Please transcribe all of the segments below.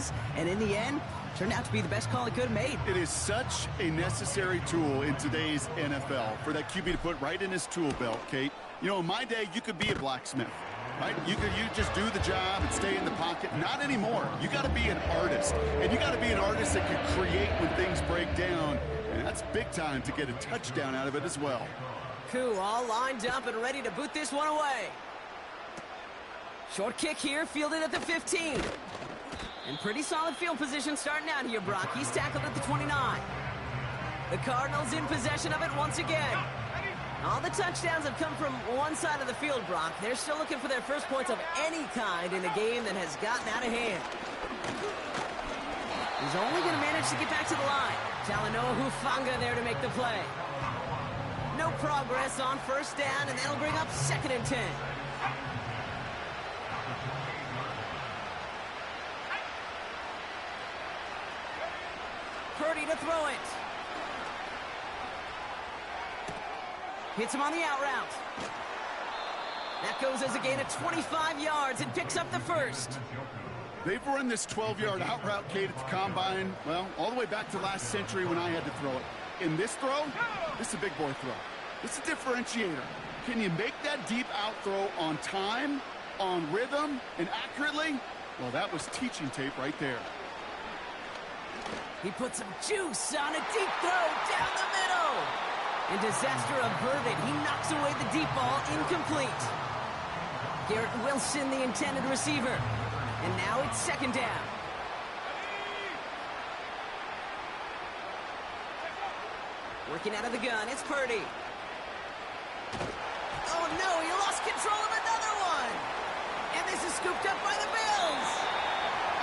passes, and in the end, turned out to be the best call he could have made. It is such a necessary tool in today's NFL for that QB to put right in his tool belt, Kate. You know, in my day, you could be a blacksmith, right? You just do the job and stay in the pocket. Not anymore. You got to be an artist, and you got to be an artist that can create when things break down, and that's big time to get a touchdown out of it as well. Koo all lined up and ready to boot this one away. Short kick here, fielded at the 15. And pretty solid field position starting out here, Brock. He's tackled at the 29. The Cardinals in possession of it once again. All the touchdowns have come from one side of the field, Brock. They're still looking for their first points of any kind in a game that has gotten out of hand. He's only going to manage to get back to the line. Talanoa Hufanga there to make the play. No progress on first down, and that'll bring up 2nd and 10. Purdy to throw it. Hits him on the out route. That goes as a gain of 25 yards and picks up the first. They've run this 12-yard out route, Kate, at the combine, well, all the way back to last century when I had to throw it. In this throw, this is a big boy throw. It's a differentiator. Can you make that deep out throw on time, on rhythm, and accurately? Well, that was teaching tape right there. He puts some juice on a deep throw down the middle. And disaster averted. He knocks away the deep ball, incomplete. Garrett Wilson, the intended receiver. And now it's 2nd down. Working out of the gun, it's Purdy. Oh no, he lost control of another one. And this is scooped up by the Bills.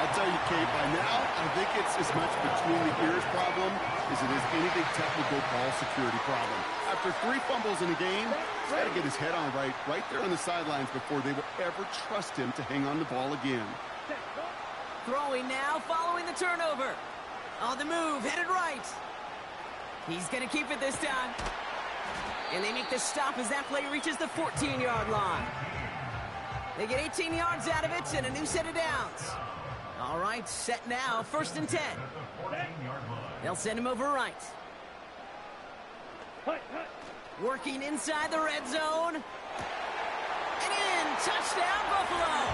I'll tell you, Kate, by now, I think it's as much between the ears problem as it is any big technical ball security problem. After 3 fumbles in a game, he's got to get his head on right there on the sidelines before they will ever trust him to hang on the ball again. Throwing now, following the turnover. On the move, headed right. He's going to keep it this time. And they make the stop as that play reaches the 14-yard line. They get 18 yards out of it and a new set of downs. All right, set now, 1st and 10. They'll send him over right. Working inside the red zone. And in, touchdown, Buffalo.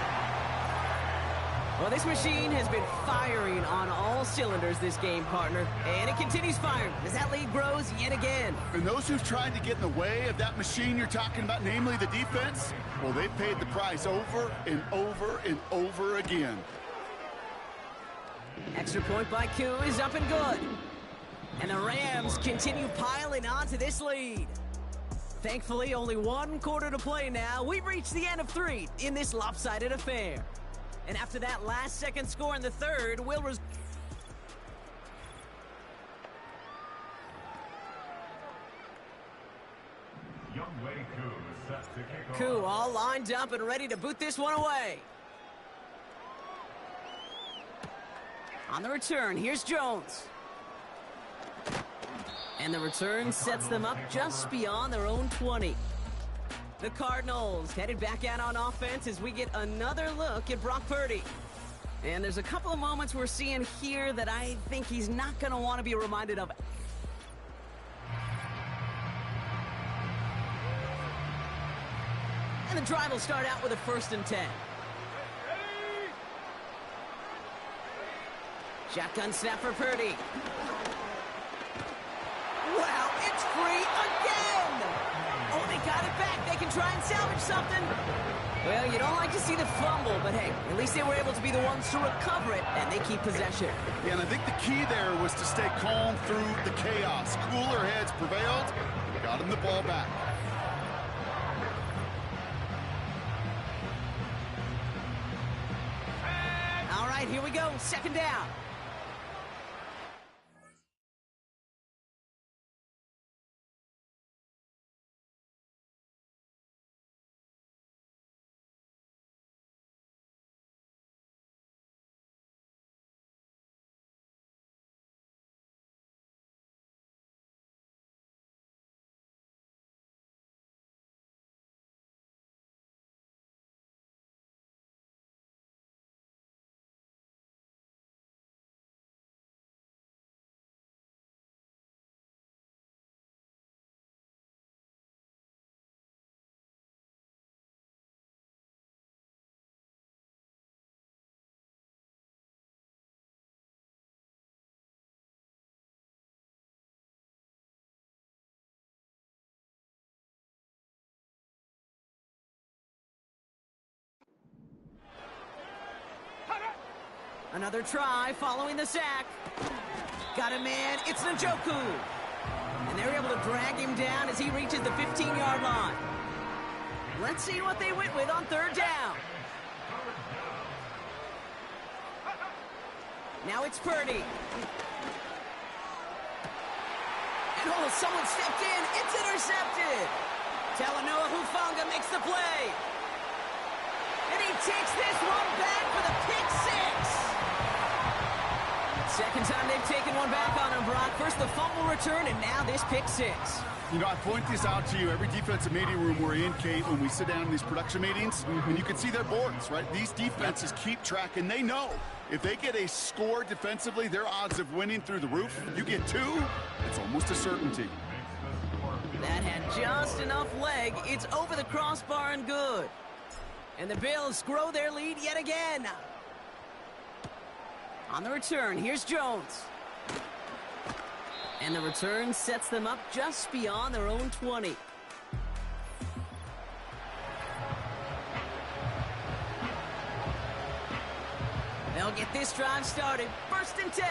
Well, this machine has been firing on all cylinders this game, partner. And it continues firing as that lead grows yet again. And those who've tried to get in the way of that machine you're talking about, namely the defense, well, they've paid the price over and over and over again. Extra point by Koo is up and good. And the Rams continue piling on to this lead. Thankfully, only 1 quarter to play now. We've reached the end of 3 in this lopsided affair. And after that last-second score in the 3rd, we'll Koo all lined up and ready to boot this one away. On the return, here's Jones. And the return sets them up just beyond their own 20. The Cardinals headed back out on offense as we get another look at Brock Purdy. And there's a couple of moments we're seeing here that I think he's not going to want to be reminded of. And the drive will start out with a 1st and 10. Shotgun snap for Purdy. Wow, it's free again! Oh, they got it back. They can try and salvage something. Well, you don't like to see the fumble, but hey, at least they were able to be the ones to recover it, and they keep possession. Yeah, and I think the key there was to stay calm through the chaos. Cooler heads prevailed. Got him the ball back. All right, here we go. 2nd down. Another try following the sack. Got a man. It's Njoku. And they're able to drag him down as he reaches the 15-yard line. Let's see what they went with on third down. Now it's Purdy. And oh, someone stepped in. It's intercepted. Talanoa Hufanga makes the play. And he takes this one back for the pick six. Second time they've taken one back on him, Brock. First the fumble return, and now this pick six. You know, I point this out to you every defensive meeting room we're in, Kate, when we sit down in these production meetings, and you can see their boards, right? These defenses keep track, and they know if they get a score defensively, their odds of winning through the roof. You get two, it's almost a certainty. That had just enough leg. It's over the crossbar and good. And the Bills grow their lead yet again. On the return, here's Jones. And the return sets them up just beyond their own 20. They'll get this drive started. First and 10.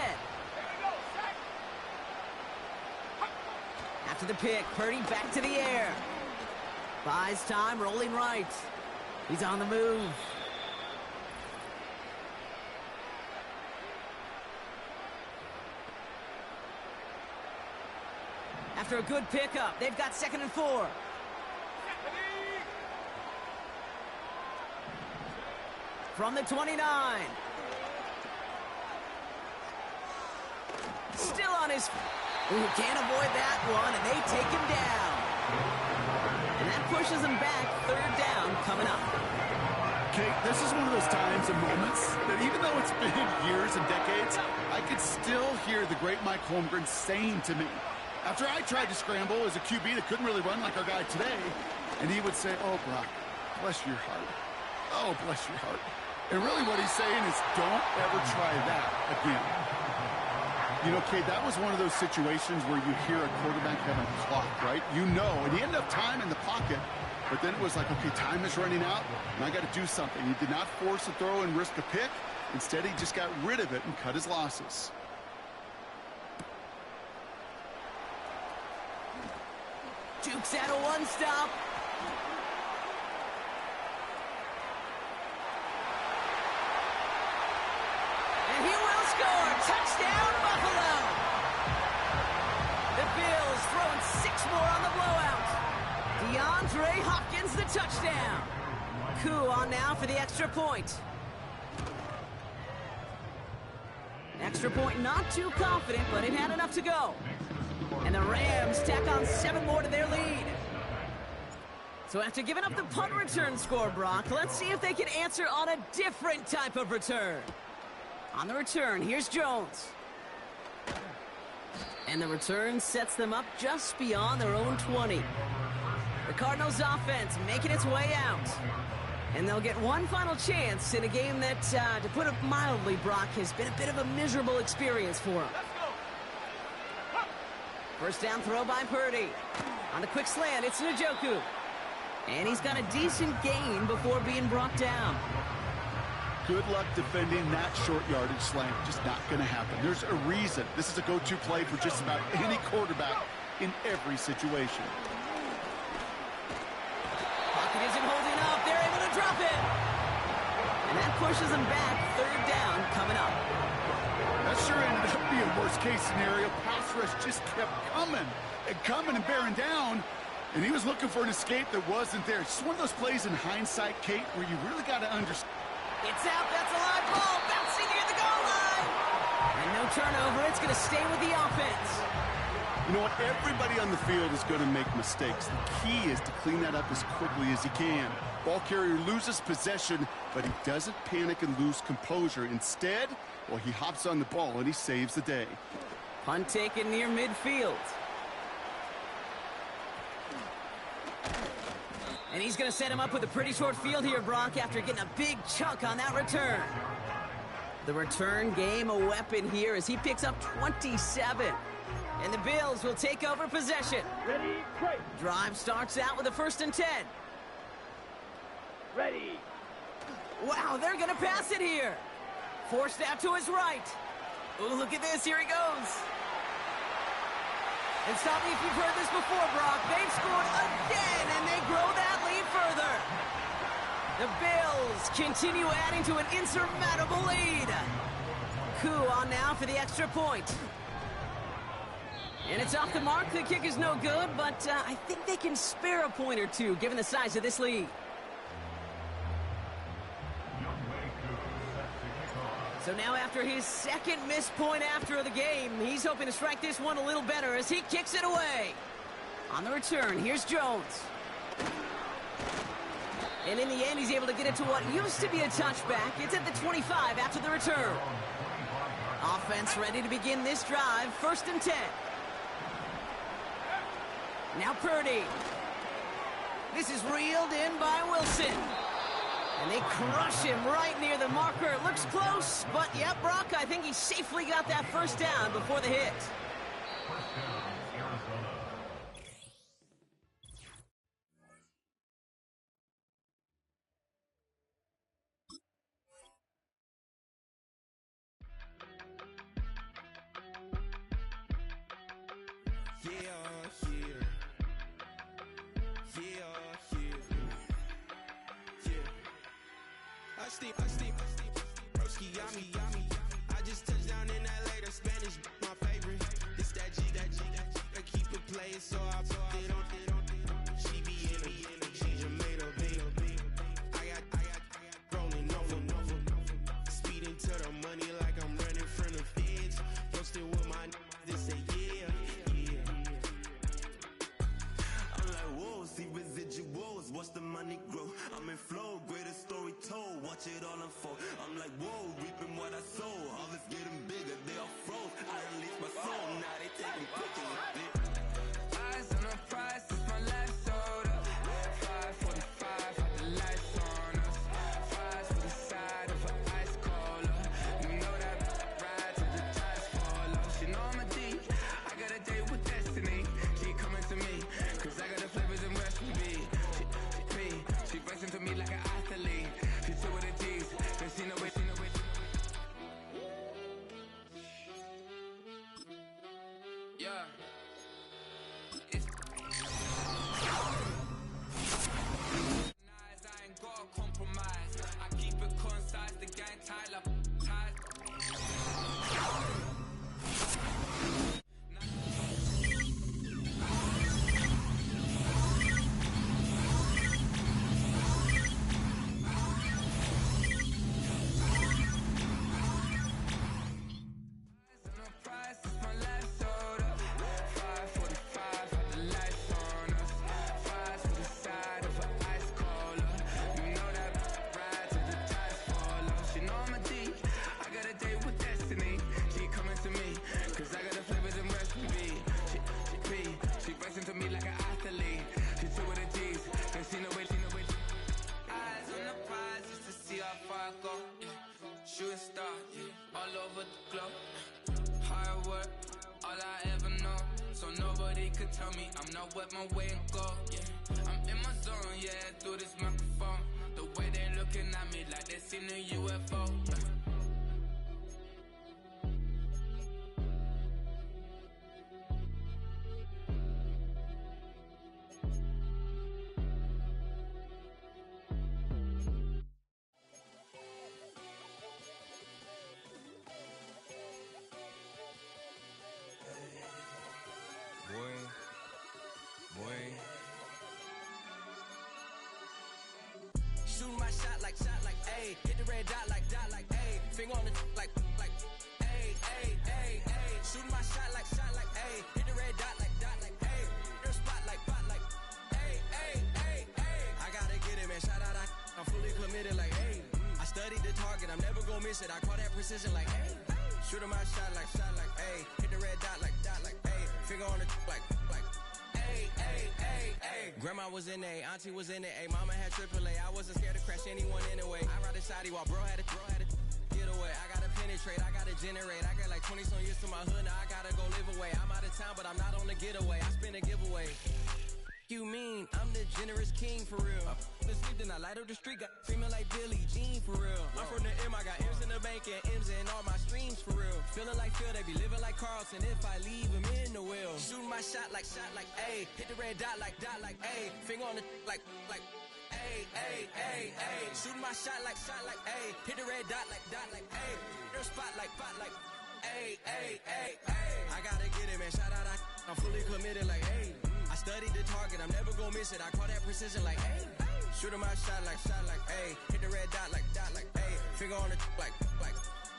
After the pick, Purdy back to the air. Buys time, rolling right. He's on the move. After a good pickup, they've got 2nd and 4. From the 29. Still on his... Ooh, can't avoid that one, and they take him down. And that pushes him back. Third down coming up. Kate, this is one of those times and moments that even though it's been years and decades, I could still hear the great Mike Holmgren saying to me, after I tried to scramble as a QB that couldn't really run like our guy today, and he would say, oh, Brock, bless your heart. Oh, bless your heart. And really what he's saying is don't ever try that again. You know, Kate, that was one of those situations where you hear a quarterback having a clock, right? You know, and he ended up time in the pocket, but then it was like, okay, time is running out, and I got to do something. He did not force a throw and risk a pick. Instead, he just got rid of it and cut his losses. Jukes out a one-stop. And he will score. Touchdown, Buffalo. The Bills throwing 6 more on the blowout. DeAndre Hopkins, the touchdown. Koo on now for the extra point. Extra point, not too confident, but it had enough to go. And the Rams tack on 7 more to their lead. So after giving up the punt return score, Brock, let's see if they can answer on a different type of return. On the return, here's Jones. And the return sets them up just beyond their own 20. The Cardinals' offense making its way out. And they'll get one final chance in a game that, to put it mildly, Brock, has been a bit of a miserable experience for them. First down throw by Purdy. On the quick slant, it's Njoku. And he's got a decent gain before being brought down. Good luck defending that short yardage slant. Just not going to happen. There's a reason. This is a go-to play for just about any quarterback in every situation. Pocket isn't holding up. They're able to drop it. And that pushes them back. Third down coming up. That sure ended up being worst-case scenario. Pass rush just kept coming and bearing down. And he was looking for an escape that wasn't there. It's just one of those plays in hindsight, Kate, where you really got to understand. It's out. That's a live ball. Bouncing near the goal line. And no turnover. It's going to stay with the offense. You know what? Everybody on the field is going to make mistakes. The key is to clean that up as quickly as he can. Ball carrier loses possession, but he doesn't panic and lose composure. Instead, well, he hops on the ball and he saves the day. Punt taken near midfield. And he's going to set him up with a pretty short field here, Brock, after getting a big chunk on that return. The return game a weapon here as he picks up 27. And the Bills will take over possession. Ready, break. Drive starts out with a 1st and 10. Ready. Wow, they're going to pass it here. Forced out to his right. Ooh, look at this. Here he goes. And stop me if you've heard this before, Brock. They've scored again, and they grow that lead further. The Bills continue adding to an insurmountable lead. Coup on now for the extra point. And it's off the mark. The kick is no good, but I think they can spare a point or two, given the size of this lead. So now after his second missed point after the game, he's hoping to strike this one a little better as he kicks it away. On the return, here's Jones. And in the end, he's able to get it to what used to be a touchback. It's at the 25 after the return. Offense ready to begin this drive. 1st and 10. Now Purdy. This is reeled in by Wilson. And they crush him right near the marker. It looks close, but yep, Brock, I think he safely got that first down before the hit. I just touched down in LA, the Spanish, my favorite. This that G, I keep it playing, so I put it on. She be in it, she just made a big. I got rolling over. Speeding to the money like I'm running from the feds. Posted with my they say yeah. I'm like, whoa, see residuals, watch the money grow. I'm in flow, greatest story told, watch it all unfold. I'm like, whoa, reaping what I sow. Harvest getting bigger, they all froze. I release my soul, now they taking pictures of it. Eyes on the prize, it's my life sold up. 545, had the lights on us. Fries for the side of an ice cola. You know that ride till the tires fall off. She know I'm a D, I got a date with destiny. She coming to me, cause I got the flavors and recipe. She racing to me like an athlete. She two with the D's, then she know it. Yeah. I ain't got a compromise. I keep it concise, the gang tight like ties. Shooting star, all over the globe. Hard work, all I ever know. So nobody could tell me I'm not wet my way and go. Yeah, I'm in my zone, yeah, through this microphone. The way they looking at me like they seen a UFO. Shooting my shot like, ayy. Hit the red dot like, ayy. Finger on the like, ayy, ayy, ayy, ayy. Shooting my shot like, ayy. Hit the red dot like, ayy. Your spot like, ayy, ayy, ayy, ayy. I gotta get it, man. Shout out, I'm fully committed like, ayy. I studied the target, I'm never gonna miss it. I call that precision like, ayy. Shooting my shot like, ayy. Hit the red dot like, ayy. Finger on the like, ayy, ayy, ayy, ayy. Grandma was in A, auntie was in it, ayy. Mama had AAA. I wasn't scared to crash anyone anyway. I ride a shotty while bro had a get away. I gotta penetrate, I gotta generate. I got like 20 some years to my hood, now I gotta go live away. I'm out of town, but I'm not on the getaway. I spin a giveaway. You mean I'm the generous king for real? The sleep, then I light up the street, got screaming like Billie Jean for real. I'm from the M, I got M's in the bank and M's in all my streams for real. Feeling like Phil, they be living like Carlson if I leave him in the wheel. Shooting my shot like ayy. Hit the red dot like ayy. Finger on the like ayy, ayy, ayy, ayy. Shooting my shot like ayy. Hit the red dot like ayy. Your spot like ayy, ayy, ayy, ayy. I gotta get it, man. Shout out, I'm fully committed like ayy. I studied the target, I'm never gonna miss it. I call that precision like ayy. Shooting my shot like ayy. Hit the red dot like ayy. Finger on the like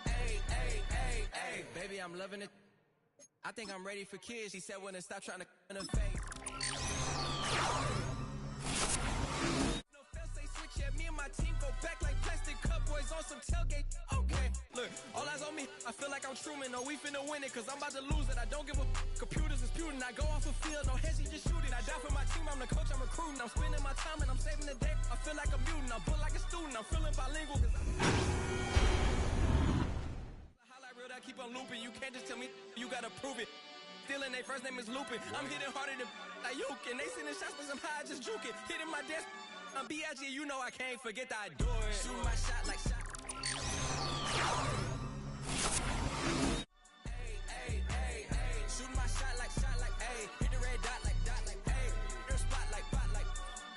ayy, ayy, ayy, ayy. Baby, I'm loving it. I think I'm ready for kids. She said when to stop trying to in her face. No fail, say switch, yeah. Me and my team go back like plastic cup boys on some tailgate. Okay, look, all eyes on me. I feel like I'm Truman. No, we finna win it, cause I'm about to lose it. I don't give a computers is putin'. I go off the field, no heads, just shooting. I die for my team, I'm the coach, I'm recruiting. I'm spending my time and I'm saving the day. I feel like a mutant, I'm built like a student. I'm feeling bilingual, cause highlight reel that keep on looping. You can't just tell me, you gotta prove it. Stealing, their first name is Lupin. I'm hitting harder than Ayuk, and they sending shots for some high, just juke it. Hitting my desk, I'm B.I.G., you know I can't forget that I do it. Shooting my shot like shot. Ayy, ayy, ayy. Shooting my shot like ayy. Hit the red dot like ayy. Your spot like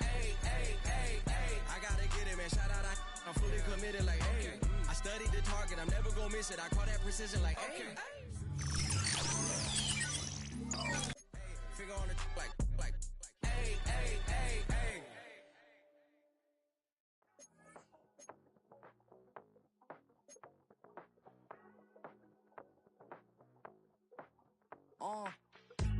ayy, ayy, ayy, ayy. I gotta get it, man. Shout out, I'm fully committed like ayy. I studied the target, I'm never gonna miss it. I call that precision like ayy. Finger on the like ayy, ayy, ayy, ayy.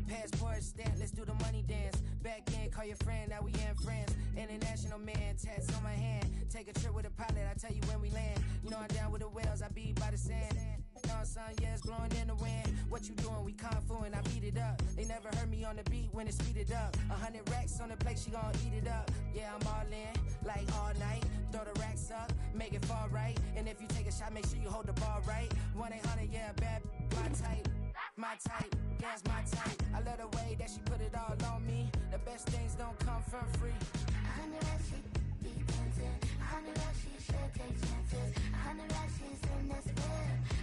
Passport stamp, let's do the money dance. Back in, call your friend, now we in France. International man, tats on my hand. Take a trip with a pilot, I tell you when we land. You know I'm down with the whales, I be by the sand. Dawn sun, yeah, it's blowing in the wind. What you doing? We kung fu and I beat it up. They never heard me on the beat when it speeded up. 100 racks on the plate, she gon' eat it up. Yeah, I'm all in, like all night. Throw the racks up, make it fall right. And if you take a shot, make sure you hold the ball right. 1-800, yeah, bad, my type. My type, yeah, it's my type. I love the way that she put it all on me. The best things don't come for free. 100 racks, she be dancing. 100 racks, she should take chances. 100 racks, she's in this whip.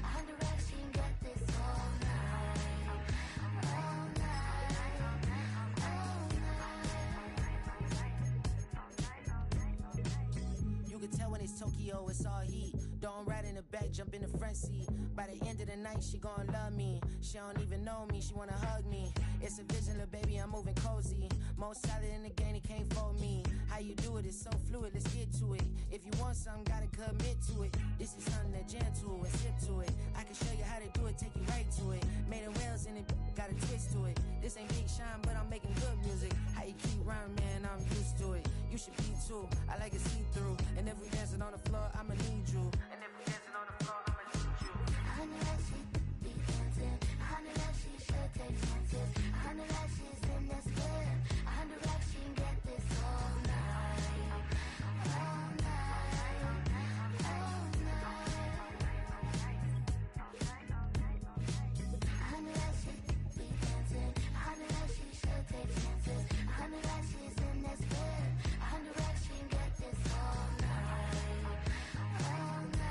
100 racks, she can get this all night. All night. All night. You can tell when it's Tokyo, it's all heat. Don't ride in the back, jump in the front seat. By the end of the night, she gon' love me. She don't even know me, she wanna hug me. It's a vision, little baby, I'm moving cozy. Most solid in the game, he can't fold me. How you do it, it's so fluid, let's get to it. If you want something, gotta commit to it. This is something that gentle and sip to it. I can show you how to do it, take you right to it. Made in Wales and it got a twist to it. This ain't Big Shine, but I'm making good music. How you keep rhyming, man, I'm used to it. You should be too, I like it see-through. And if we dancing on the floor, I'ma need you. And if we dancing on the floor, I'ma need you. 100 racks, she be dancing. 100 racks, she should take chances. 100 racks, she's in this whip. 100 racks, she can get this all night. All night. All night. 100 racks, she be dancing. 100 racks, she should take chances. 100 racks, she's in this whip. 100 racks, she can get this all night. All night.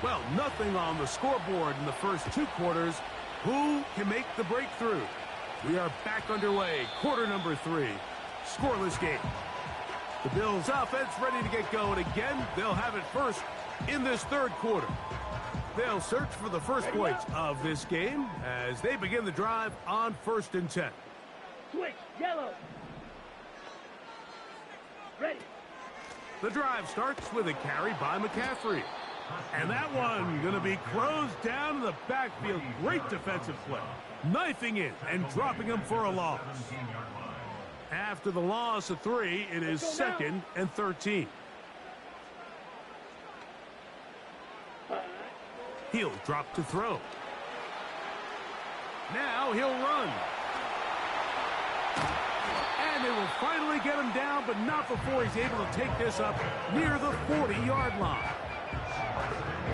Well, nothing on the scoreboard in the first 2 quarters. Who can make the breakthrough? We are back underway. Quarter number 3. Scoreless game. The Bills offense ready to get going again. They'll have it first in this 3rd quarter. They'll search for the first points of this game as they begin the drive on 1st and 10. Switch, yellow. Ready. The drive starts with a carry by McCaffrey. And that one going to be closed down in the backfield. Great defensive play. Knifing in and dropping him for a loss. After the loss of 3, it is 2nd and 13. He'll drop to throw. Now he'll run. And they will finally get him down, but not before he's able to take this up near the 40-yard line.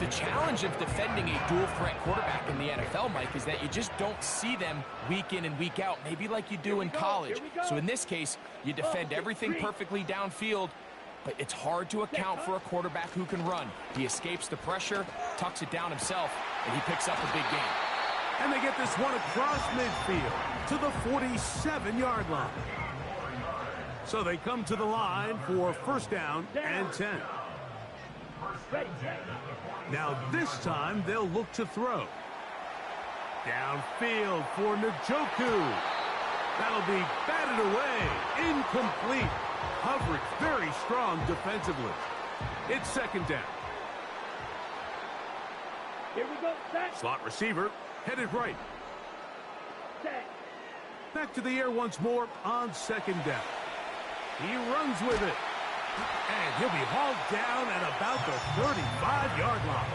The challenge of defending a dual-threat quarterback in the NFL, Mike, is that you just don't see them week in and week out, maybe like you do in college. So in this case, you defend everything perfectly downfield, but it's hard to account for a quarterback who can run. He escapes the pressure, tucks it down himself, and he picks up a big gain. And they get this one across midfield to the 47-yard line. So they come to the line for 1st down and 10. Now this time they'll look to throw. Downfield for Njoku. That'll be batted away. Incomplete. Coverage very strong defensively. It's 2nd down. Here we go. Slot receiver headed right. Back to the air once more on 2nd down. He runs with it. And he'll be hauled down at about the 35-yard line.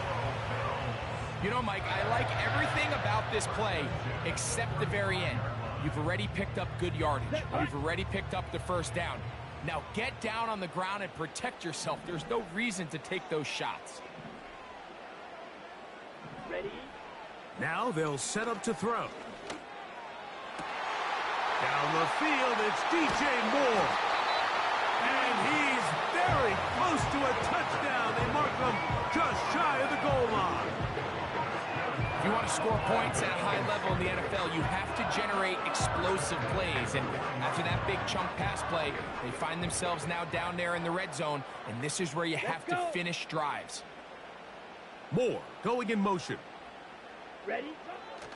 You know, Mike, I like everything about this play except the very end. You've already picked up good yardage. You've already picked up the 1st down. Now get down on the ground and protect yourself. There's no reason to take those shots. Ready. Now they'll set up to throw. Down the field, it's DJ Moore. And he's very close to a touchdown. They mark him just shy of the goal line. If you want to score points at a high level in the NFL, you have to generate explosive plays. And after that big chunk pass play, they find themselves now down there in the red zone. And this is where you have to finish drives. Moore going in motion. Ready.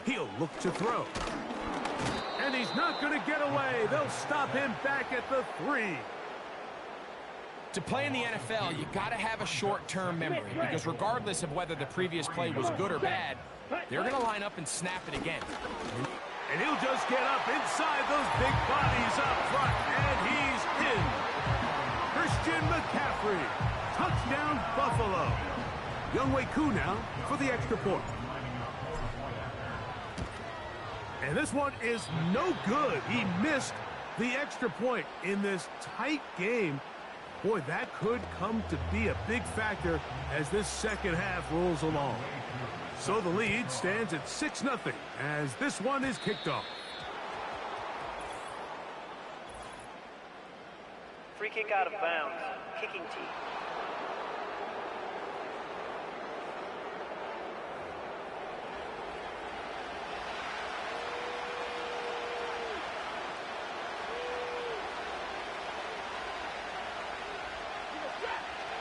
He'll look to throw. And he's not going to get away. They'll stop him back at the 3. To play in the NFL, you got to have a short-term memory, because regardless of whether the previous play was good or bad, they're going to line up and snap it again. And he'll just get up inside those big bodies up front, and he's in. Christian McCaffrey, touchdown Buffalo. Younghoe Koo now for the extra point. And this one is no good. He missed the extra point in this tight game. Boy, that could come to be a big factor as this 2nd half rolls along. So the lead stands at 6-0 as this one is kicked off. Free kick out of bounds. Kicking team.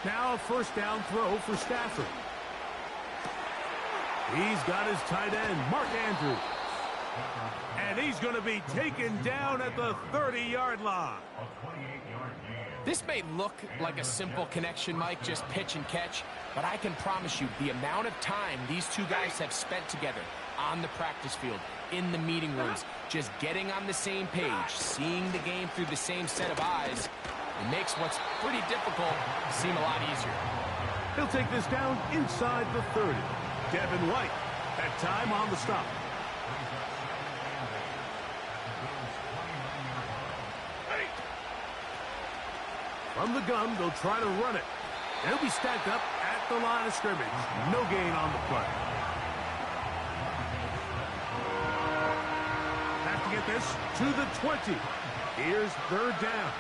Now a 1st down throw for Stafford. He's got his tight end, Mark Andrews. And he's going to be taken down at the 30-yard line. This may look like a simple connection, Mike, just pitch and catch, but I can promise you the amount of time these two guys have spent together on the practice field, in the meeting rooms, just getting on the same page, seeing the game through the same set of eyes, it makes what's pretty difficult seem a lot easier. He'll take this down inside the 30. Devin White, that time on the stop. From the gun, they'll try to run it. They'll be stacked up at the line of scrimmage. No gain on the play. Have to get this to the 20. Here's 3rd down.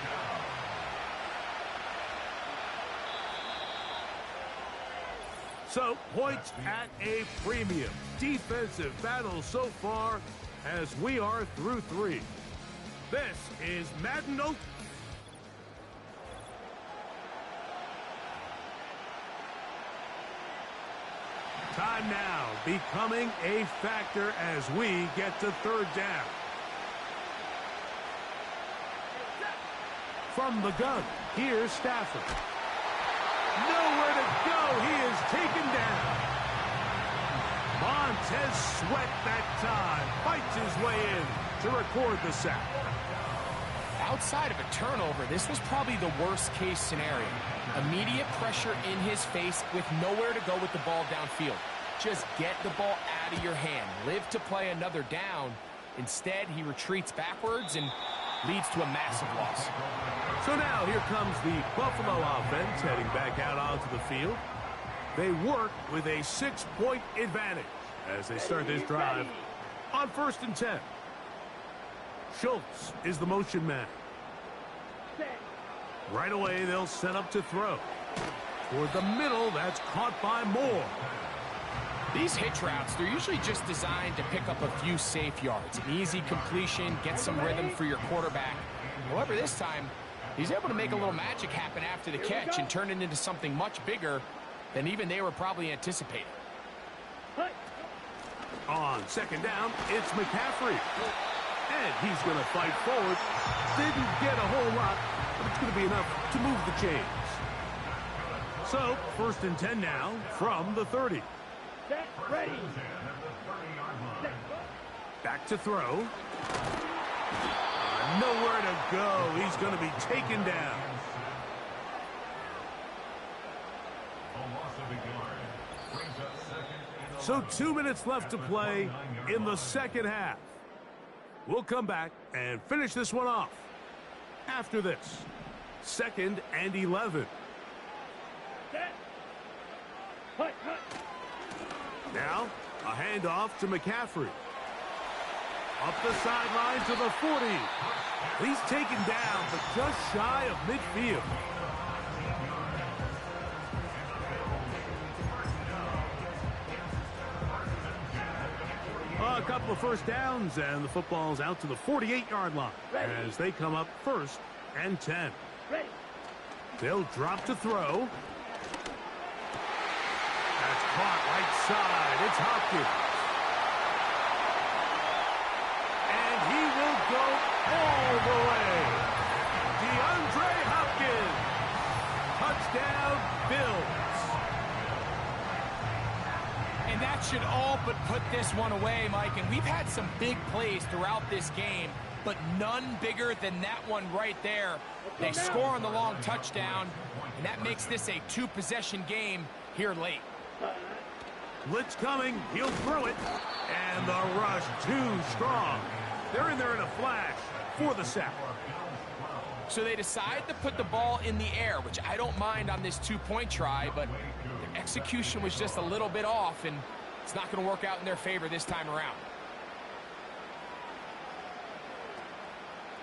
So, points at a premium. Defensive battle so far as we are through 3. This is Madden Ultimate. Time now becoming a factor as we get to 3rd down. From the gun, here's Stafford. Nowhere to go. He is taken down. Montez Sweat that time fights his way in to record the sack. Outside of a turnover, this was probably the worst case scenario. Immediate pressure in his face with nowhere to go with the ball downfield. Just get the ball out of your hand. Live to play another down. Instead, he retreats backwards and leads to a massive loss. So now here comes the Buffalo offense heading back out onto the field. They work with a 6-point advantage as they start this drive on 1st and 10. Schultz is the motion man. Right away, they'll set up to throw. Toward the middle, that's caught by Moore. These hitch routes, they're usually just designed to pick up a few safe yards. An easy completion, get some rhythm for your quarterback. However, this time, he's able to make a little magic happen after the catch and turn it into something much bigger than even they were probably anticipating. On 2nd down, it's McCaffrey. And he's going to fight forward. Didn't get a whole lot, but it's going to be enough to move the chains. So, 1st and 10 now from the 30. Ready. Back to throw. Nowhere to go. He's going to be taken down. So 2 minutes left to play in the 2nd half. We'll come back and finish this one off after this. 2nd and 11. Now, a handoff to McCaffrey. Up the sideline to the 40. He's taken down, but just shy of midfield. A couple of 1st downs, and the football's out to the 48-yard line as they come up 1st and 10. They'll drop to throw. That's caught right side. It's Hopkins. And he will go all the way. DeAndre Hopkins. Touchdown, Bills. And that should all but put this one away, Mike. And we've had some big plays throughout this game, but none bigger than that one right there. They score on the long touchdown, and that makes this a 2-possession game here late. Blitz coming. He'll throw it. And the rush too strong. They're in there in a flash for the sack. So they decide to put the ball in the air, which I don't mind on this 2-point try, but the execution was just a little bit off, and it's not going to work out in their favor this time around.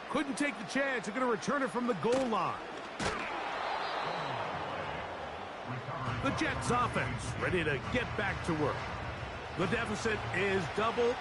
Couldn't take the chance. They're going to return it from the goal line. The Jets offense ready to get back to work. The deficit is double.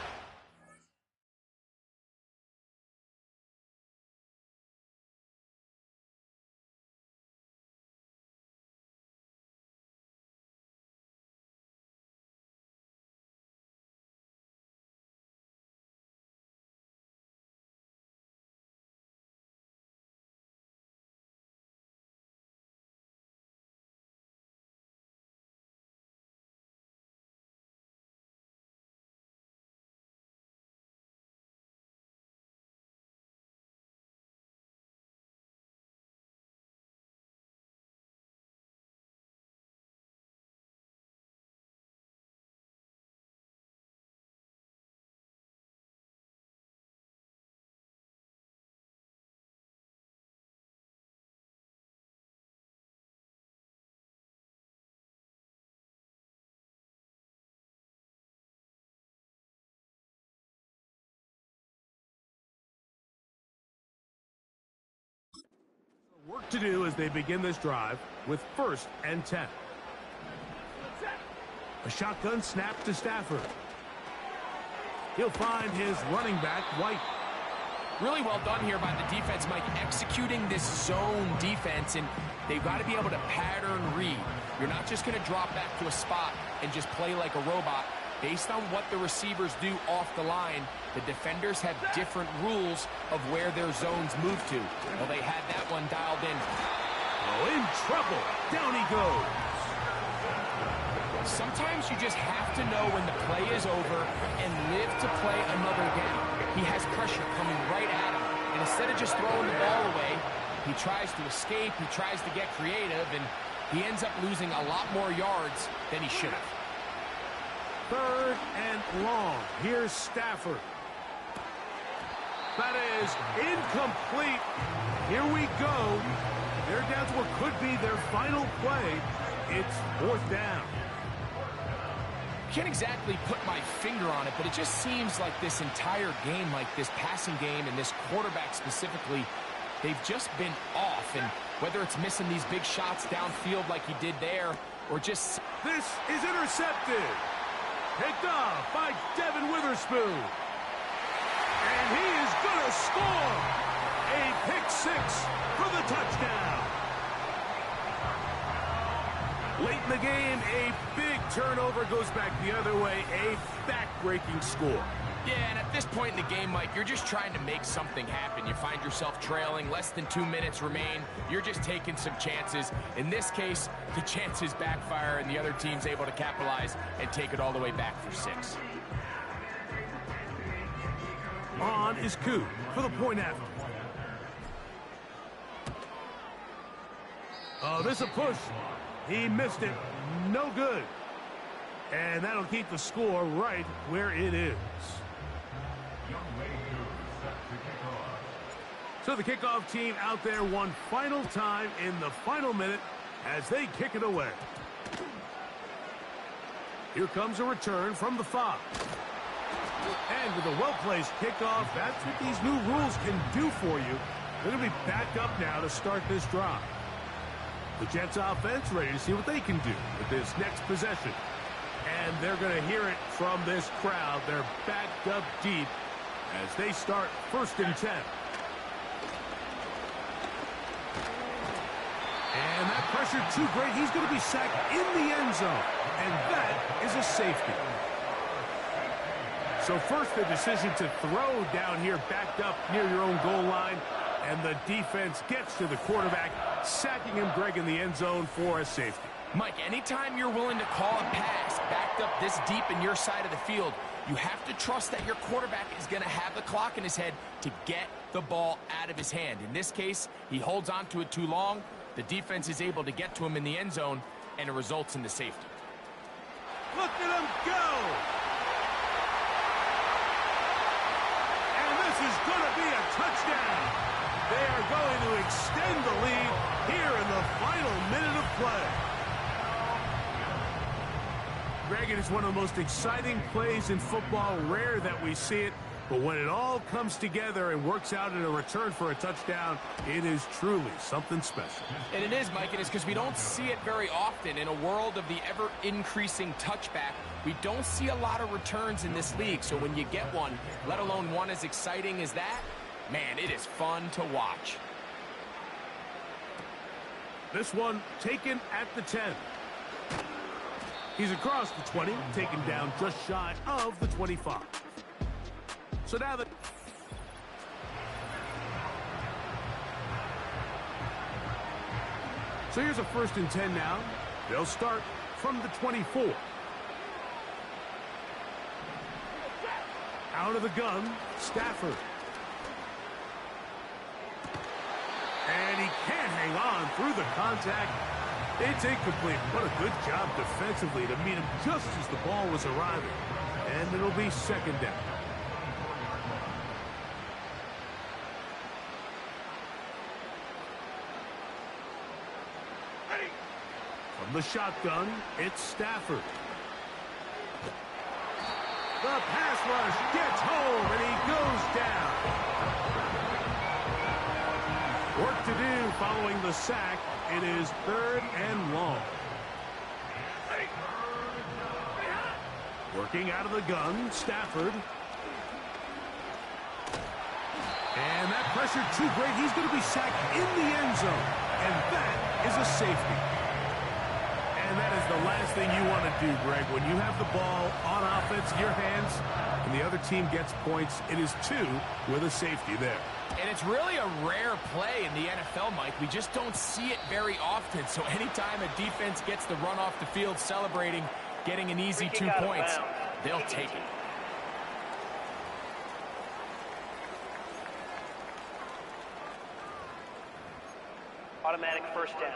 Work to do as they begin this drive with 1st and 10. A shotgun snap to Stafford. He'll find his running back, White. Really well done here by the defense, Mike, executing this zone defense, and they've got to be able to pattern read. You're not just going to drop back to a spot and just play like a robot. Based on what the receivers do off the line, the defenders have different rules of where their zones move to. Well, they had that one dialed in. Oh, in trouble. Down he goes. Sometimes you just have to know when the play is over and live to play another down. He has pressure coming right at him, and instead of just throwing the ball away, he tries to escape, he tries to get creative, and he ends up losing a lot more yards than he should have. 3rd and long. Here's Stafford. That is incomplete. Here we go. They're down to what could be their final play. It's 4th down. Can't exactly put my finger on it, but it just seems like this entire game, like this passing game and this quarterback specifically, they've just been off. And whether it's missing these big shots downfield like he did there, or just... This is intercepted. Picked off by Devin Witherspoon. And he is going to score. A pick 6 for the touchdown. Late in the game, a big turnover goes back the other way. A back-breaking score. Yeah, and at this point in the game, Mike, you're just trying to make something happen. You find yourself trailing, less than 2 minutes remain. You're just taking some chances. In this case, the chances backfire, and the other team's able to capitalize and take it all the way back for 6. On is Koo for the point after. Oh, this is a push. He missed it. No good. And that'll keep the score right where it is. So the kickoff team out there one final time in the final minute as they kick it away. Here comes a return from the 5. And with a well-placed kickoff, that's what these new rules can do for you. They're going to be back up now to start this drive. The Jets offense ready to see what they can do with this next possession. And they're going to hear it from this crowd. They're backed up deep as they start 1st and 10. And that pressure too great. He's going to be sacked in the end zone. And that is a safety. So first the decision to throw down here backed up near your own goal line. And the defense gets to the quarterback, sacking him, Greg, in the end zone for a safety. Mike, anytime you're willing to call a pass backed up this deep in your side of the field, you have to trust that your quarterback is going to have the clock in his head to get the ball out of his hand. In this case, he holds on to it too long. The defense is able to get to him in the end zone, and it results in the safety. Look at him go! And this is going to be a touchdown. They are going to extend the lead here in the final minute of play. Greg, it is one of the most exciting plays in football. Rare that we see it, but when it all comes together and works out in a return for a touchdown, it is truly something special. And it is, Mike, and it's because we don't see it very often. In a world of the ever-increasing touchback, we don't see a lot of returns in this league. So when you get one, let alone one as exciting as that, man, it is fun to watch. This one taken at the 10. He's across the 20, taken down just shy of the 25. So now that... So here's a 1st and 10 now. They'll start from the 24. Out of the gun, Stafford. And he can't hang on through the contact. It's incomplete. What a good job defensively to meet him just as the ball was arriving. And it'll be 2nd down. From the shotgun, it's Stafford. The pass rush gets home, and he goes down. Work to do following the sack. It is 3rd and long. Working out of the gun, Stafford. And that pressure too great. He's going to be sacked in the end zone. And that is a safety. And that is the last thing you want to do, Greg. When you have the ball on offense in your hands and the other team gets points, it is 2 with a safety there. And it's really a rare play in the NFL, Mike. We just don't see it very often. So anytime a defense gets the run off the field celebrating, getting an easy 2 points, they'll take it. Automatic first down.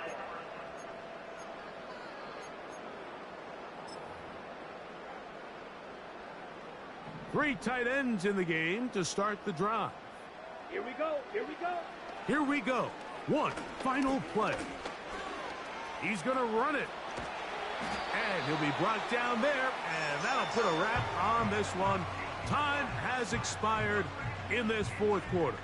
Three tight ends in the game to start the drive. Here we go. Here we go. Here we go. One final play. He's going to run it. And he'll be brought down there, and that'll put a wrap on this one. Time has expired in this fourth quarter.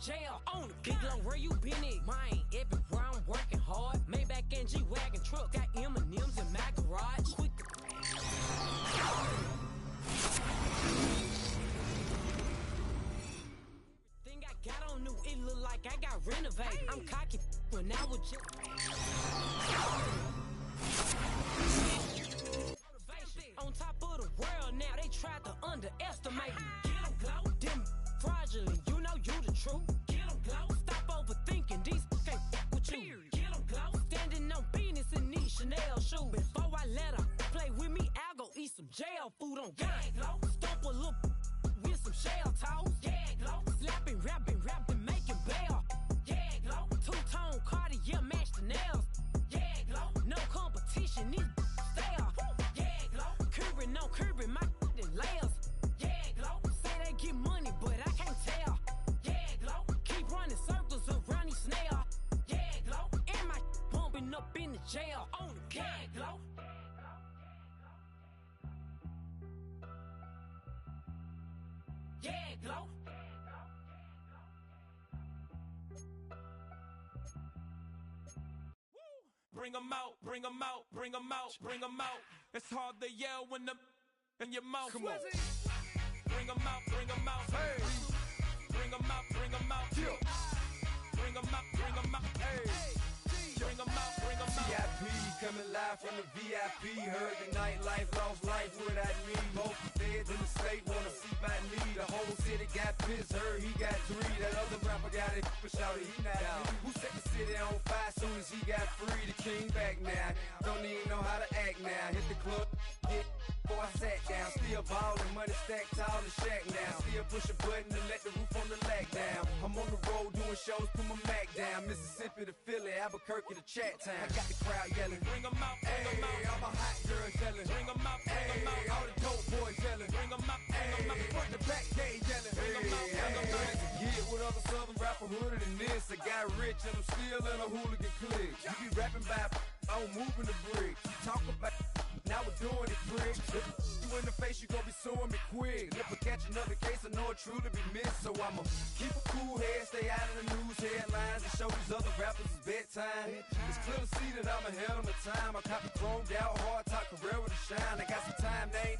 Jail on the big low, where you been at? Mine, everywhere I'm working hard. Maybach and G-Wagon truck, got M&M's in my garage. Quick. Thing I got on new, it look like I got renovated. I'm cocky when I was just. On top of the world now, they tried to underestimate me. Get 'em glow, them fraudulent, you know you the truth. Get 'em glow, stop overthinking, these can't with you. Get 'em glow, standing on business in these Chanel shoes. Before I let her play with me, I'll go eat some jail food on gang. Stomp a little with some shell toes. Yeah, glow, slapping, rapping, making bail. Yeah, glow, two-tone Cartier match the nails. Yeah, glow, no competition, these stale. Yeah, glow, curbing my layers. Yeah, glow, say they get money, but I can't tell. Yeah, glow, keep running circles around these snails. Yeah, glow, and my bumping up in the jail on the gang, glow. Yeah, glow. Bring 'em out, bring 'em out, bring 'em out, bring 'em out. It's hard to yell when the in your mouth. Come on. Bring 'em out, bring 'em out. Hey. Bring 'em out, bring 'em out. Yeah. Bring 'em out, bring 'em out. Hey. Bring 'em out, bring 'em out. VIP coming live from the VIP. Heard the nightlife, lost life without me. Most feds in the state wanna see by me. The whole city got pissed, heard he got 3. That other rapper got it, but shouted he not out. Who set the city on fire soon as he got free? The king back now, don't even know how to act now. Hit the club, get before I sat down. Still ballin', money stacked tall in the shack now. Still push a button to let the roof on the lag down. I'm on the road doing shows, put my Mac down. Mississippi to Philly, Albuquerque to Chat Town. I got the crowd yelling. Bring 'em out, bring 'em out. All my hot girls yelling. Bring 'em out, bring 'em out. All the dope boys yelling. Bring 'em out, bring 'em out. Front to back, they yelling. Bring 'em out, bring 'em out. Get with other southern rapper hooded than this. I got rich and I'm still in a hooligan clique. You be rapping by I'm moving the bricks. You talk about now we're doing it quick. If you in the face, you gon' be suing me quick. If I catch another case, I know it truly be missed. So I'ma keep a cool head, stay out of the news headlines, and show these other rappers it's bedtime. It's clear to see that I'm ahead of my time. I copy chromed out, hard top career with a shine. I got some time, they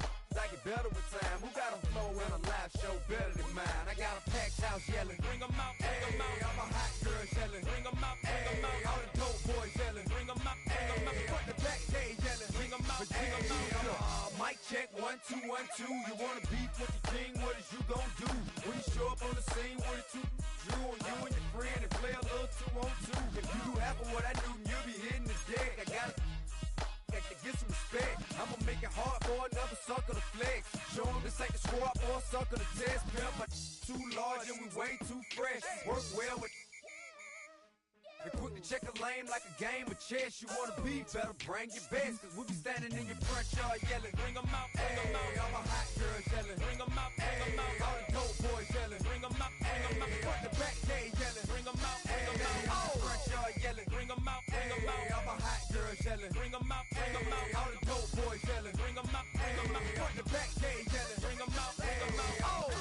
house yelling. Bring them out, bring them out. All my hot girls yelling. Bring them out, bring them out. All the dope boys yelling. Bring them out, bring them out. Front the back day yelling. Bring them out, bring them out. Mic check, 1, 2, 1, 2. You wanna beef with the king? What is you gon' do? When you show up on the scene with a 2 Drew on you and your friend and play a little 2-on-2. If you do half of what I do, you'll be hitting the deck. I gotta get some respect. I'ma make it hard for another sucker to flex. Show 'em this ain't the squad or a sucker to test. Pimp, my too large and we way too fresh. Work well with and quick to check a lane like a game of chess. You wanna be better, bring your best. Cause we'll be standing in your front yard yelling. Bring 'em out, bring 'em out. All my hot girls yelling. Bring 'em out, bring 'em out. All the dope boys yelling. Bring 'em out, bring 'em out. Front the back day yelling. Bring 'em out, bring 'em out. Oh, front yard yelling. Bring 'em out, bring 'em out. All my hot girls yelling. Bring 'em out, bring 'em out. All the dope boys yelling. Bring 'em out, bring 'em out. Front the back day yelling. Bring 'em out, bring 'em out. Oh.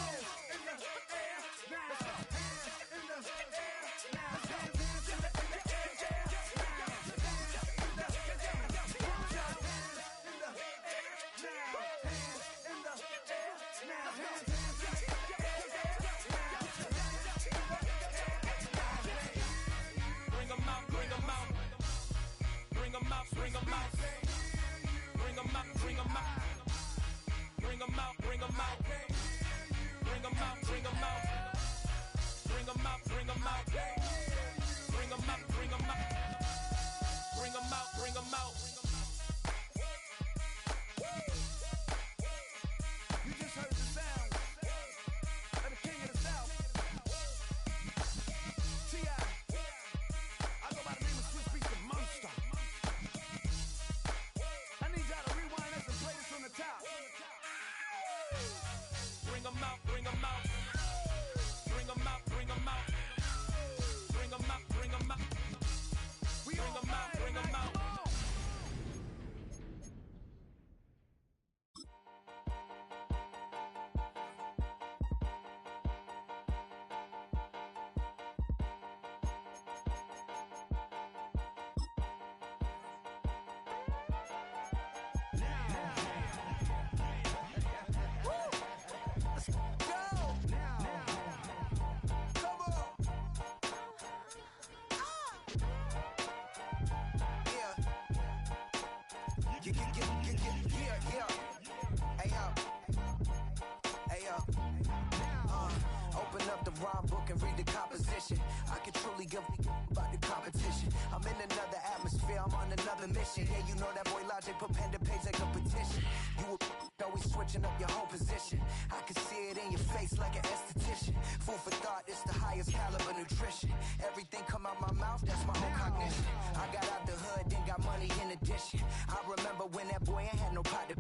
Open up the rhyme book and read the composition. I can truly give about the competition. I'm in another atmosphere, I'm on another mission. Yeah, you know that boy Logic put pen to page like a petition. You always switching up your whole position. I can see it in your face like an esthetician. Food for thought, it's the highest caliber nutrition. Everything come out my mouth, that's my whole cognition. I got out the hood, then got money in addition. I remember when that boy ain't had no pot to.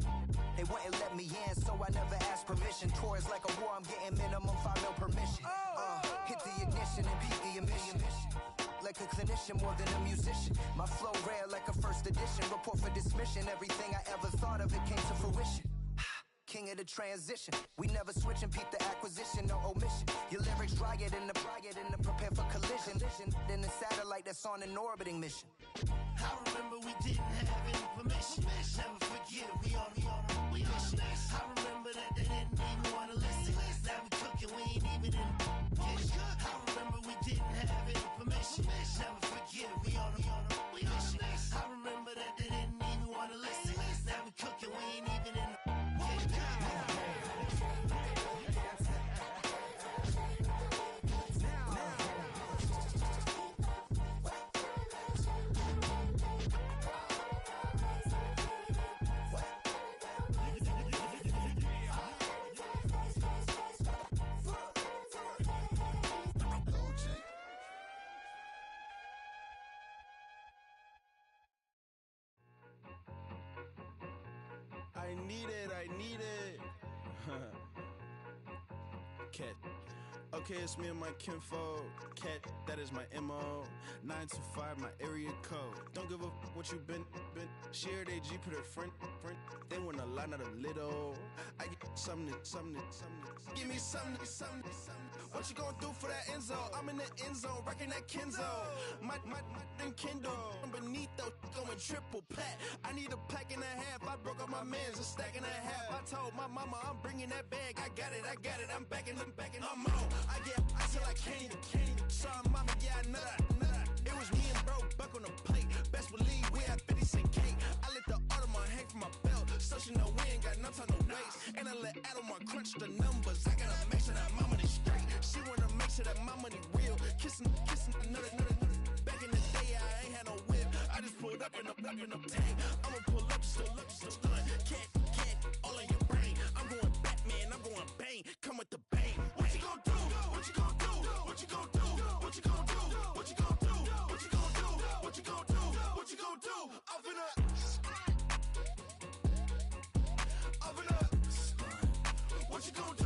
They wouldn't let me in, so I never asked permission. Tours like a war, I'm getting minimum 5 mil permission. Hit the ignition and beat the emission. Like a clinician more than a musician. My flow rare like a first edition. Report for dismission. Everything I ever thought of, it came to fruition. King of the transition. We never switch and peep the acquisition, no omission. Your lyrics dry it in the prepare for collision. Then the satellite that's on an orbiting mission. I remember we didn't have any permission. Never forget it, we on a mission. I remember that they didn't even want to listen. Now we cooking, we ain't even in the kitchen. I remember we didn't have any permission. Never forget it, we on a mission. I remember that they didn't even want to listen. Now we cooking, we ain't even in the kitchen. I need it. Cat. Okay, it's me and my kinfolk. Cat, that is my MO. 925, my area code. Don't give a what you been been share they G put a friend. They want a lot, not a little. I get something. Give me something. What you gonna do for that end zone? I'm in the end zone, rocking that Kenzo. My Kindle beneath though, going triple plat. I need a pack and a half. I broke up my man's a stack and a half. I told my mama I'm bringing that bag. I got it. I'm backing. I'm on. I till I can't. Sorry, mama, yeah, I know that. It was me and bro, buck on the plate. Best believe we had 50 cent cake. I let the Audemars hang from my belt. So she know we ain't got no time to waste. And I let Audemars crunch the numbers. I gotta make sure that my money straight. She wanna make sure that my money real. Kissing another. Back in the day, I ain't had no whip. I just pulled up in the tank. I'ma pull up just to stun. Can't, all in your brain. I'm going Batman, I'm going bang. Come with the bang. What you gon' do? What you gon' do? What you gon' do? What you gon' do? What you gon' do? What you gon' do? What you gon' do? What you gon' do? I'm finna. What you gon' do?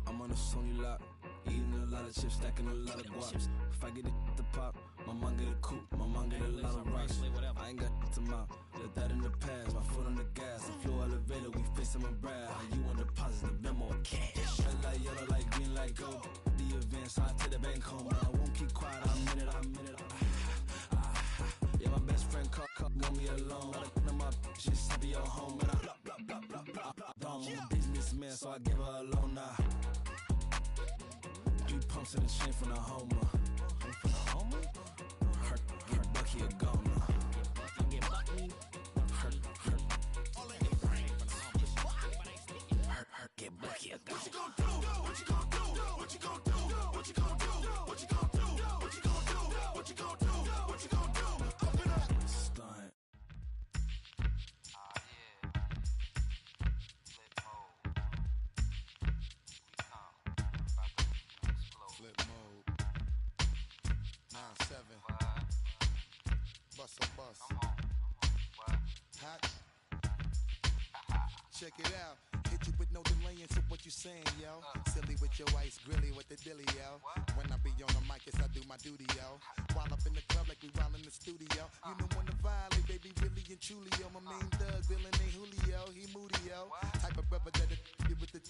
I'm on a Sony lot, eating a lot of chips, stacking a lot of guap. If I get it to pop, my mom get a coupe, my mom get a lot of rocks. I ain't got to mouth, let that in the past. My foot on the gas, the floor elevator, we face my brad. How you want deposit the memo of cash? Red light, yellow light, green light, go. The event, so I take the bank home. I won't keep quiet, I'm in it. Yeah, my best friend call, want me alone. Let her my just be your home, and I I'm a businessman, so I give her a loan now. 3 pumps in the chain from the Homer. Her Bucky a goner. Her get Bucky a goner. What you gon' do? What you gon' do? What you gon' do? What you gon' do? What you gon' do? What you gon' do? What you gon' do? What you gon' do? Up in a stunt. Flip mode. 9-7. Bust a bus. Hot. Check it out. Hit you with no delaying, so what you saying, yo? Silly with your ice, grilly with the dilly, yo. When I be on the mic, yes, I do my duty, yo. While up in the club like we while in the studio. You know when to violate, baby, really and truly, yo. My main thug, villain ain't Julio, he moody, yo. Type of brother that'll get with the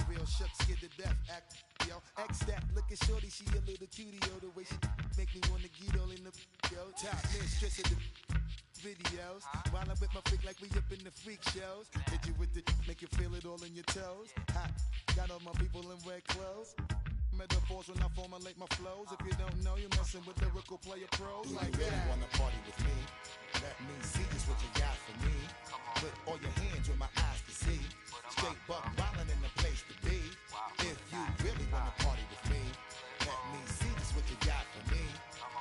real shook, scared to death, act, yo. X that, look at shorty, she a little cutie, yo. The way she make me wanna get all in the, yo. Top mistress of the videos. While I'm with my freak like we up in the freak shows. Hit you with the, make you feel it all in your toes. Hot, got all my people in red clothes. Metaphors when I formulate my flows. If you don't know, you're messing with lyrical player pros. Do like you really that. wanna party with me? Let me see just what you got for me. Put all your hands with my eyes to see. Straight buck wildin' in the place to be. If you really wanna party with me, let me see just what you got for me.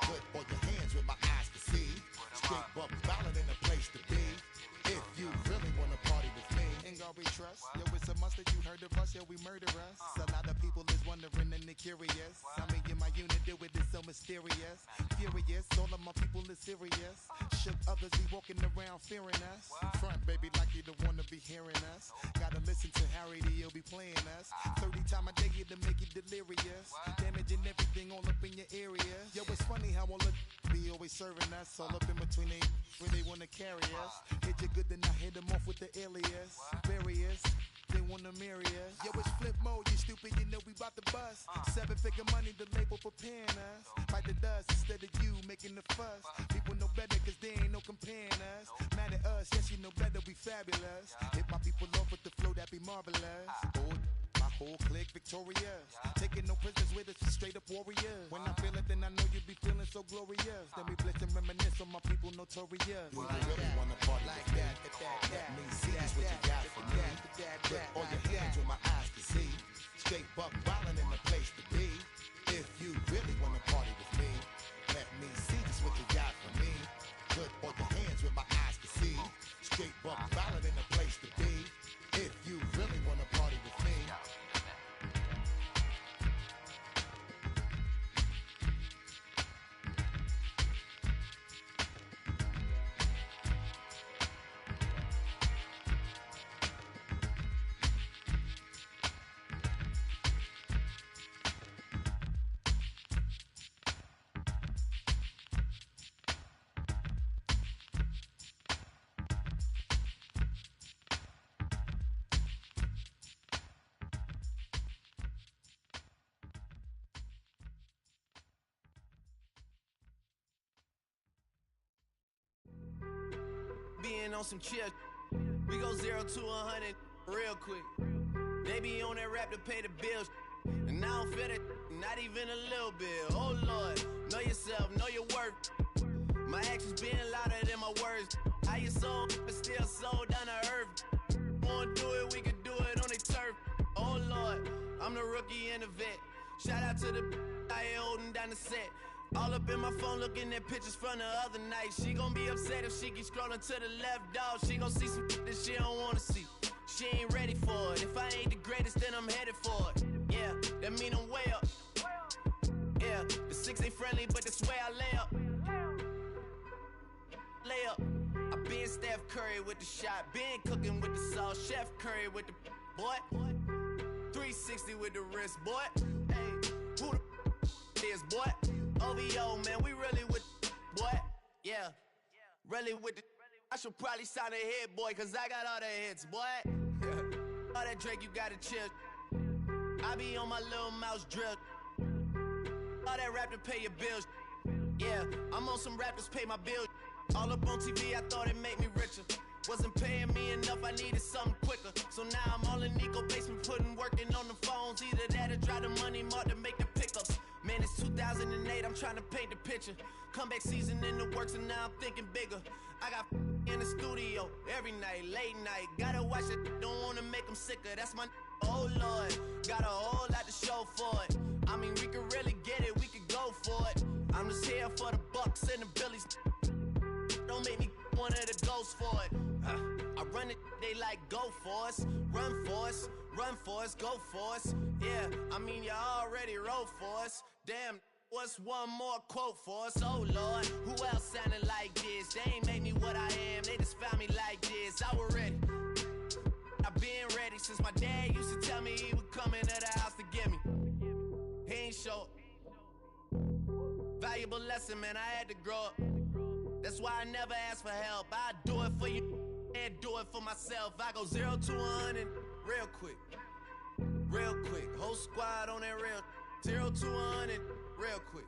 Put all your hands with my eyes to see. Straight buck wildin' in the place to be. If you really wanna party with me, In God we trust. Yo, it's a must that you heard of us. Yo, we murder us. A lot of people is wondering and they curious. I mean, in my unit do it is so mysterious. Furious, all of my people is serious. Shook others be walking around fearing us. Front, baby, like you don't wanna be hearing us. Gotta listen to Harry D, he'll be playing us. 30 times a day to make you delirious. Damaging everything all up in your area. Yo, it's funny how all the be always serving us. All up in between they where they wanna carry us. Hit you good, then I hit them off with the alias. Various, they wanna marry us. Yo, it's flip mode, you stupid, you know we bout to bust. 7-figure money, the label preparing us. Fight the dust instead of you making the fuss. People know better cause they ain't no comparing us. Mad at us, yes you know better, we fabulous. Hit my people off with the flow, that be marvelous. My whole clique victorious. Taking no prisoners with us, straight up warriors. When I feel it, then I know you be feeling so glorious. Then we blitz and reminisce on my people notorious. do you really wanna party with me? Let me see just what you got for me. Put all your hands with my eyes to see. Straight buck wildin' in the place to be. If you really wanna party with me, let me see just what you got for me. Put all your hands with my eyes to see. Straight buck wildin' in the place to be. If you really wanna party with me. on some chill. We go 0 to 100 real quick. They be on that rap to pay the bills. And I don't feel it, not even a little bit. Oh Lord, know yourself, know your worth. My actions being louder than my words. How you sold, but still sold down to earth. Wanna do it, we can do it on the turf. Oh Lord, I'm the rookie and the vet. Shout out to the I ain't holding down the set. All up in my phone looking at pictures from the other night. She gon' be upset if she keeps scrolling to the left, dog. She gon' see some that she don't wanna see. She ain't ready for it. If I ain't the greatest, then I'm headed for it. Yeah, that mean I'm way up. Yeah, the 6 ain't friendly, but that's where I lay up. Lay up. I been Steph Curry with the shot. Been cooking with the sauce. Chef Curry with the boy. 360 with the wrist, boy. Hey, who the is, boy? OVO, man, we really with boy. Yeah, really with the. I should probably sign a hit, boy, cause I got all the hits, boy. All that Drake, you gotta chill. I be on my little mouse drill. All that rap to pay your bills. Yeah, I'm on some rappers pay my bills. All up on TV, I thought it made me richer. Wasn't paying me enough, I needed something quicker. So now I'm all in Nico basement, working on the phones. Either that or drive the money mark to make the pickups. Man, it's 2008, I'm trying to paint the picture. Comeback season in the works and now I'm thinking bigger. I got in the studio every night, late night. Gotta watch it, don't wanna make them sicker. That's my oh Lord, got a whole lot to show for it. I mean, we could really get it, we could go for it. I'm just here for the Bucks and the Billies. Don't make me one of the ghosts for it. I run it, they like go for us, run for us, run for us, go for us. Yeah, I mean you already wrote for us. Damn, what's one more quote for us? Oh Lord, who else sounded like this? They ain't made me what I am, they just found me like this. I was ready, I've been ready since my dad used to tell me he would come into the house to get me. He ain't show. Valuable lesson, man, I had to grow up. That's why I never ask for help. I do it for you and do it for myself. I go 0 to 100 real quick. Real quick. Whole squad on that real. 0 to 100 real quick.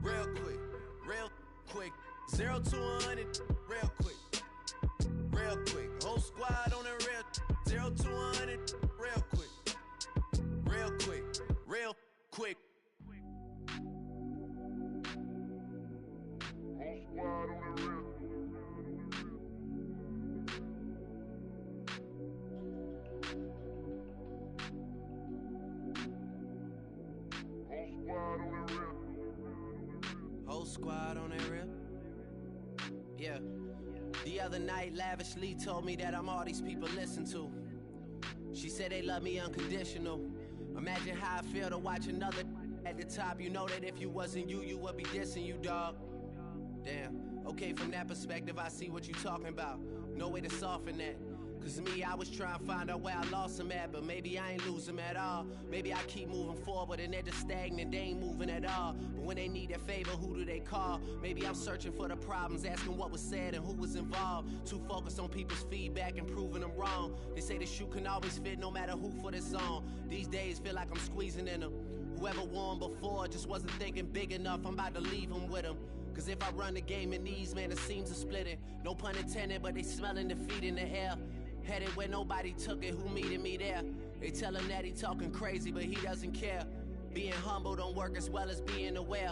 Real quick. Real quick. 0 to 100 real quick. Real quick. Whole squad on that real. 0 to 100 real quick. Real quick. Real quick. Whole squad on that rip. Yeah. The other night, Lavishly told me that I'm all these people listen to. She said they love me unconditional. Imagine how I feel to watch another at the top. You know that if you wasn't you, you would be dissing you, dog. Damn. Okay, from that perspective, I see what you talking about. No way to soften that. Cause me, I was trying to find out where I lost them at, but maybe I ain't lose them at all. Maybe I keep moving forward and they're just stagnant, they ain't moving at all. But when they need a favor, who do they call? Maybe I'm searching for the problems, asking what was said and who was involved. Too focused on people's feedback and proving them wrong. They say the shoe can always fit no matter who for this song. These days feel like I'm squeezing in them. Whoever won before just wasn't thinking big enough, I'm about to leave them with them. Cause if I run the game in these, man, the seams are splitting. No pun intended, but they smelling defeat in the air. Headed where nobody took it, who meeted me there? They tell him that he talking crazy, but he doesn't care. Being humble don't work as well as being aware.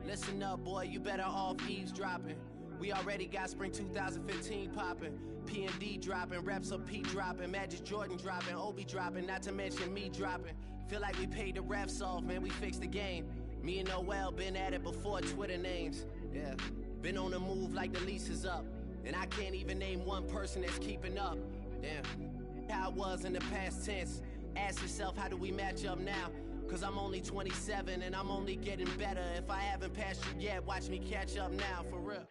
Listen up, boy, you better off eavesdropping. We already got spring 2015 popping. P&D dropping, reps up P dropping, Magic Jordan dropping, Obi dropping, not to mention me dropping. Feel like we paid the refs off, man, we fixed the game. Me and Noel been at it before Twitter names. Yeah, been on the move like the lease is up. And I can't even name one person that's keeping up. Damn, how I was in the past tense. Ask yourself, how do we match up now? Cause I'm only 27 and I'm only getting better. If I haven't passed you yet, watch me catch up now, for real.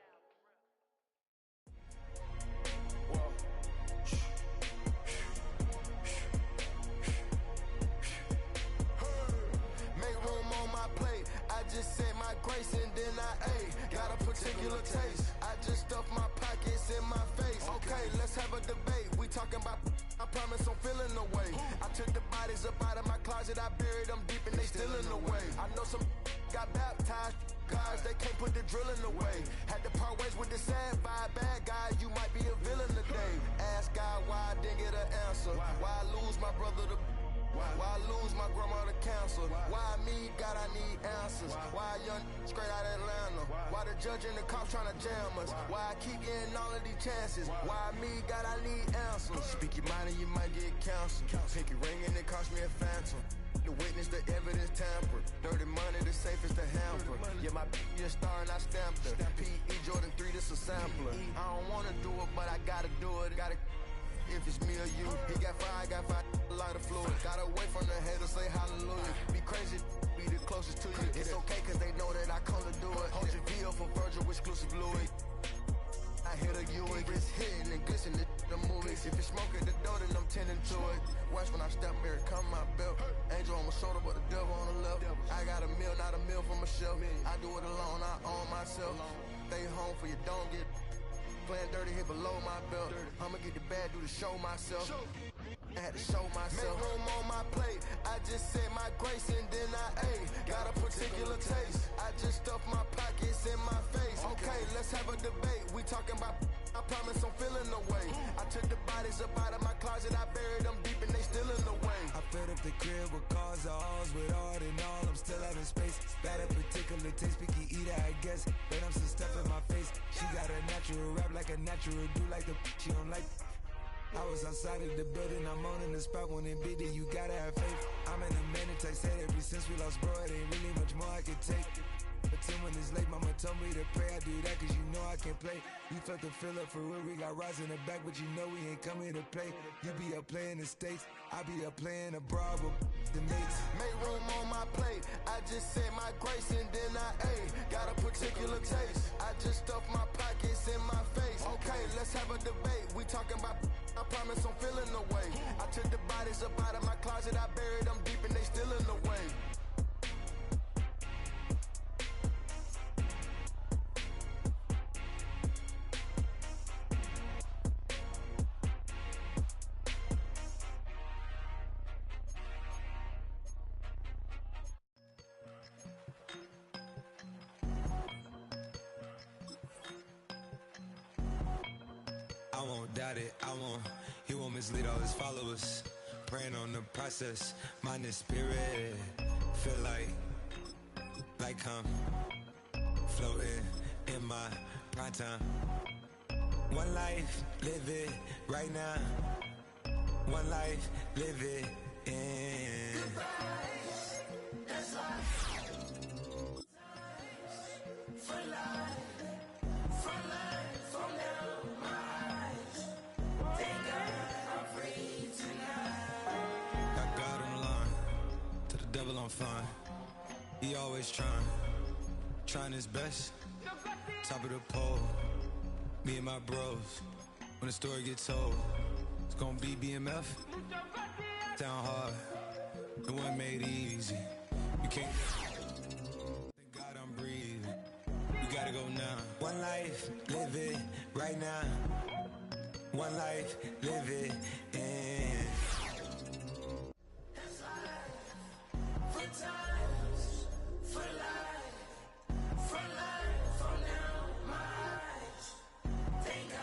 Make room on my plate. I just said my grace and then I ate. Got a particular taste. I just stuffed my pockets in my face. Okay, let's have a debate. We talking about, I promise I'm feeling the way. I took the bodies up out of my closet. I buried them deep and they still in the way. I know some got baptized. Guys, they can't put the drilling away. Had to part ways with the sad vibe. Bad guy, you might be a didn't get an answer. Why I lose my brother to... Why I lose my grandma to cancer? Why me, God, I need answers. Why a young straight out Atlanta? Why the judge and the cops trying to jam us? Why I keep getting all of these chances? Why me, God, I need answers. Speak your mind and you might get canceled. Pinky ring and it cost me a phantom. The witness, the evidence tampered. Dirty money, the safest to hamper. Yeah, my just star and I stamped her. P.E. Jordan 3, this a sampler. I don't wanna do it, but I gotta do it. Gotta... If it's me or you, he got five, a lot of fluid. Gotta wait from the haters, say hallelujah. Be crazy, be the closest to you. It's okay, cause they know that I come to do it. Hold your VO for Virgil, exclusive Louis. I hit a Ewing, wrist hitting and glisten the movies. If it's smoke at the door, then I'm tending to it. Watch when I step here, come my belt. Angel on my shoulder, but the devil on the left. I got a meal, not a meal for myself. I do it alone, I own myself. Stay home for you, don't get... Playing dirty here below my belt. I'ma get the bad, do the show myself. I had to show myself. Make room on my plate. I just said my grace and then I ate. Got a particular taste. I just stuffed my pockets in my face. Okay, let's have a debate. We talking about... I promise I'm feeling the way. I took the bodies up out of my closet. I buried them deep and they still in the way. I filled up the crib with cars, alls, with art and all. I'm still having space. Got a particular taste, picky eater, I guess. But I'm some stuff in my face. She got a natural rap like a natural do like the she don't like. I was outside of the building, I'm on in the spot when it beat it, you gotta have faith. I'm in a meditate state ever since we lost bro, it ain't really much more I can take. But 10 when it's late, mama told me to pray. I do that cause you know I can play. You felt the fill up for real, we got rise in the back, but you know we ain't coming to play. You be up playing the States, I be up playing abroad with the mates. Make room on my plate, I just said my grace and then I ate. Got a particular taste, I just stuffed my pockets in my face. Okay, let's have a debate, we talking about... I promise I'm feeling the way. I took the bodies up out of my closet, I buried them deep and they still in the way. I won't doubt it, he won't mislead all his followers. Praying on the process, mind and spirit. Feel like I'm floating in my prime time. One life, live it right now. One life, live it in. That's life. For life. I'm fine. He always trying his best. Top of the pole, me and my bros. When the story gets told, it's gonna be BMF. Down hard, it wasn't made easy. You can't. Thank God I'm breathing. You gotta go now. One life, live it right now. One life, live it in. Times for life, from now, my eyes. Thank God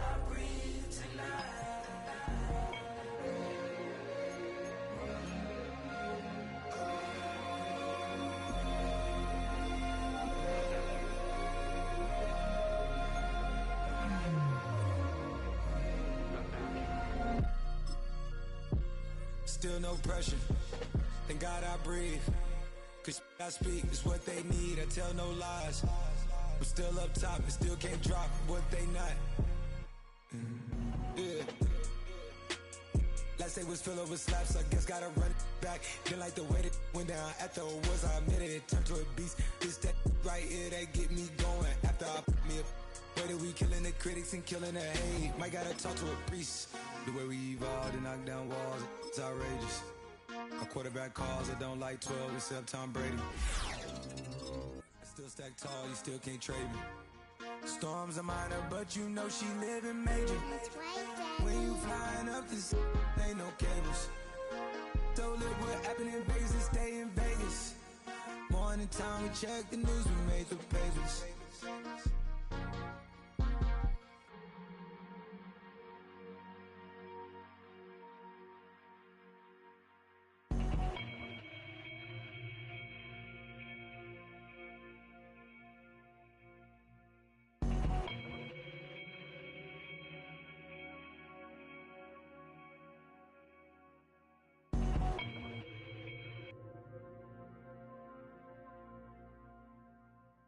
I breathe tonight. Still no pressure. Thank God I breathe, cause I speak is what they need, I tell no lies. I'm still up top and still can't drop what they not. Yeah. Last day was filled over slaps, I guess gotta run it back. Didn't like the way that went down after it was, I admitted it turned to a beast. This that right here that get me going after I put me up. Way that we killing the critics and killing the hate. Might gotta talk to a priest. The way we evolved and knock down walls, it's outrageous. My quarterback calls, I don't like 12 except Tom Brady. I still stack tall, you still can't trade me. Storms are minor, but you know she living major. When you flying up this, ain't no cables. So look what happened in Vegas and stay in Vegas. Morning time, we check the news, we made the pages.